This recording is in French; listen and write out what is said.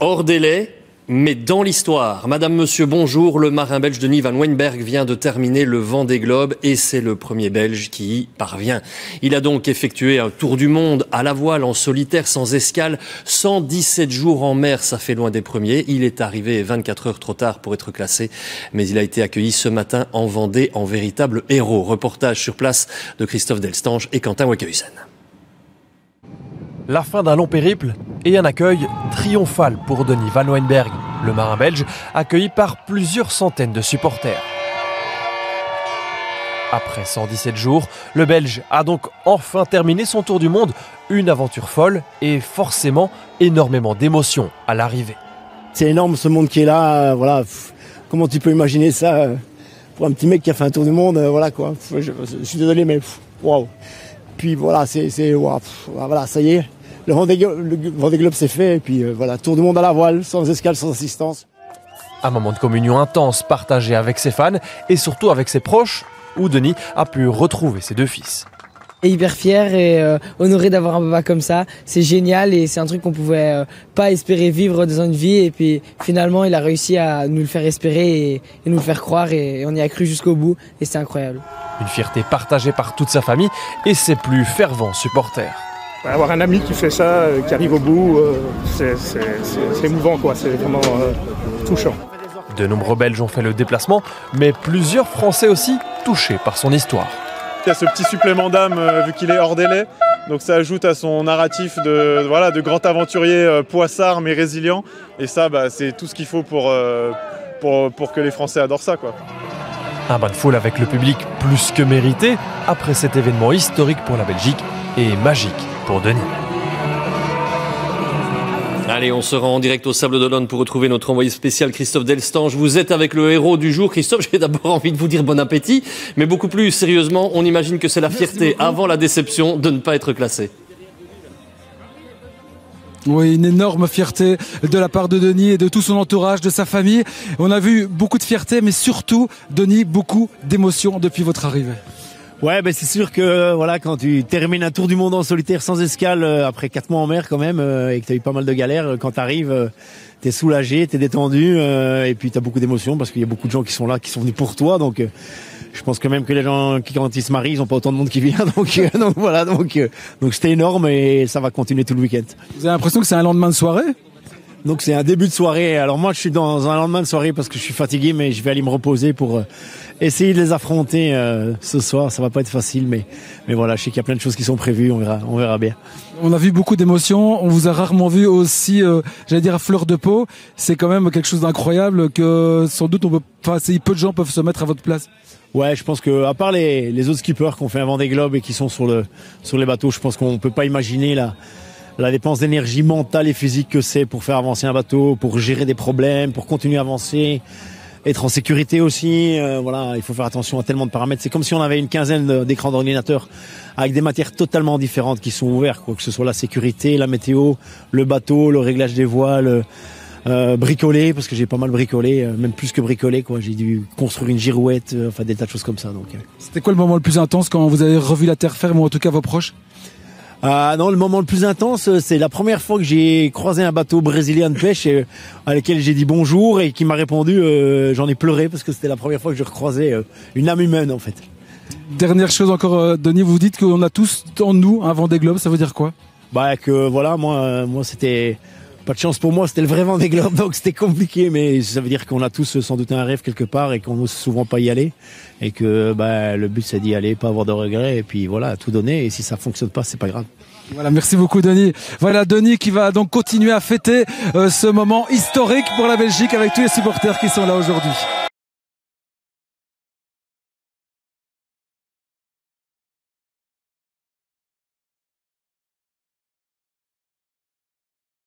Hors délai, mais dans l'histoire. Madame, monsieur, bonjour. Le marin belge Denis Van Wijnberg vient de terminer le Vendée Globe et c'est le premier Belge qui y parvient. Il a donc effectué un tour du monde à la voile, en solitaire, sans escale. 117 jours en mer, ça fait loin des premiers. Il est arrivé 24 heures trop tard pour être classé, mais il a été accueilli ce matin en Vendée en véritable héros. Reportage sur place de Christophe Delstange et Quentin Wekhuizen. La fin d'un long périple et un accueil triomphal pour Denis Van Wijnberg, le marin belge, accueilli par plusieurs centaines de supporters. Après 117 jours, le Belge a donc enfin terminé son tour du monde. Une aventure folle et forcément énormément d'émotions à l'arrivée. C'est énorme ce monde qui est là, voilà. Comment tu peux imaginer ça pour un petit mec qui a fait un tour du monde, voilà quoi. Je suis désolé mais waouh. Puis voilà, voilà, ça y est. Le Vendée Globe c'est fait et puis voilà, tour du monde à la voile, sans escale, sans assistance. Un moment de communion intense partagé avec ses fans et surtout avec ses proches, où Denis a pu retrouver ses deux fils. Et hyper fier et honoré d'avoir un papa comme ça. C'est génial et c'est un truc qu'on pouvait pas espérer vivre dans une vie. Et puis finalement, il a réussi à nous le faire espérer et nous le faire croire et on y a cru jusqu'au bout et c'était incroyable. Une fierté partagée par toute sa famille et ses plus fervents supporters. Avoir un ami qui fait ça, qui arrive au bout, c'est émouvant, quoi. C'est vraiment touchant. De nombreux Belges ont fait le déplacement, mais plusieurs Français aussi touchés par son histoire. Il y a ce petit supplément d'âme vu qu'il est hors délai, donc ça ajoute à son narratif de grand aventurier poissard mais résilient. Et ça, c'est tout ce qu'il faut pour que les Français adorent ça, quoi. Un bain de foule avec le public plus que mérité après cet événement historique pour la Belgique et magique pour Denis. Allez, on se rend en direct au Sables d'Olonne pour retrouver notre envoyé spécial Christophe Delstange. Vous êtes avec le héros du jour. Christophe, j'ai d'abord envie de vous dire bon appétit, mais beaucoup plus sérieusement, on imagine que c'est la fierté avant la déception de ne pas être classé. Oui, une énorme fierté de la part de Denis et de tout son entourage, de sa famille. On a vu beaucoup de fierté, mais surtout, Denis, beaucoup d'émotions depuis votre arrivée. Ouais, c'est sûr que voilà, quand tu termines un tour du monde en solitaire sans escale après 4 mois en mer quand même et que tu as eu pas mal de galères, quand tu arrives, t'es soulagé, t'es détendu et puis t'as beaucoup d'émotions parce qu'il y a beaucoup de gens qui sont là, qui sont venus pour toi. Donc je pense que même que les gens qui quand ils se marient, ils ont pas autant de monde qui vient. Donc voilà, donc c'était énorme et ça va continuer tout le week-end. Vous avez l'impression que c'est un lendemain de soirée ? Donc c'est un début de soirée. Alors moi je suis dans un lendemain de soirée parce que je suis fatigué, mais je vais aller me reposer pour essayer de les affronter ce soir. Ça va pas être facile, mais voilà, je sais qu'il y a plein de choses qui sont prévues. On verra bien. On a vu beaucoup d'émotions. On vous a rarement vu aussi, j'allais dire à fleur de peau. C'est quand même quelque chose d'incroyable que sans doute peu de gens peuvent se mettre à votre place. Ouais, je pense que à part les autres skippers qui ont fait un Vendée Globe et qui sont sur les bateaux, je pense qu'on peut pas imaginer la dépense d'énergie mentale et physique que c'est pour faire avancer un bateau, pour gérer des problèmes, pour continuer à avancer, être en sécurité aussi. Voilà, il faut faire attention à tellement de paramètres. C'est comme si on avait une quinzaine d'écrans d'ordinateur avec des matières totalement différentes qui sont ouvertes, quoi, que ce soit la sécurité, la météo, le bateau, le réglage des voiles, bricoler, parce que j'ai pas mal bricolé, même plus que bricoler, quoi. J'ai dû construire une girouette, enfin des tas de choses comme ça. Donc. C'était quoi le moment le plus intense quand vous avez revu la terre ferme ou en tout cas vos proches ? Non, le moment le plus intense, c'est la première fois que j'ai croisé un bateau brésilien de pêche à lequel j'ai dit bonjour et qui m'a répondu. J'en ai pleuré parce que c'était la première fois que je recroisais une âme humaine en fait. Dernière chose encore, Denis, vous dites qu'on a tous en nous un Vendée Globe, ça veut dire quoi ? Que voilà, moi c'était pas de chance pour moi, c'était le vrai Vendée Globe, donc c'était compliqué, mais ça veut dire qu'on a tous sans doute un rêve quelque part et qu'on n'ose souvent pas y aller et que le but c'est d'y aller, pas avoir de regrets et puis voilà, tout donner et si ça fonctionne pas, c'est pas grave. Voilà, merci beaucoup Denis. Voilà Denis qui va donc continuer à fêter ce moment historique pour la Belgique avec tous les supporters qui sont là aujourd'hui.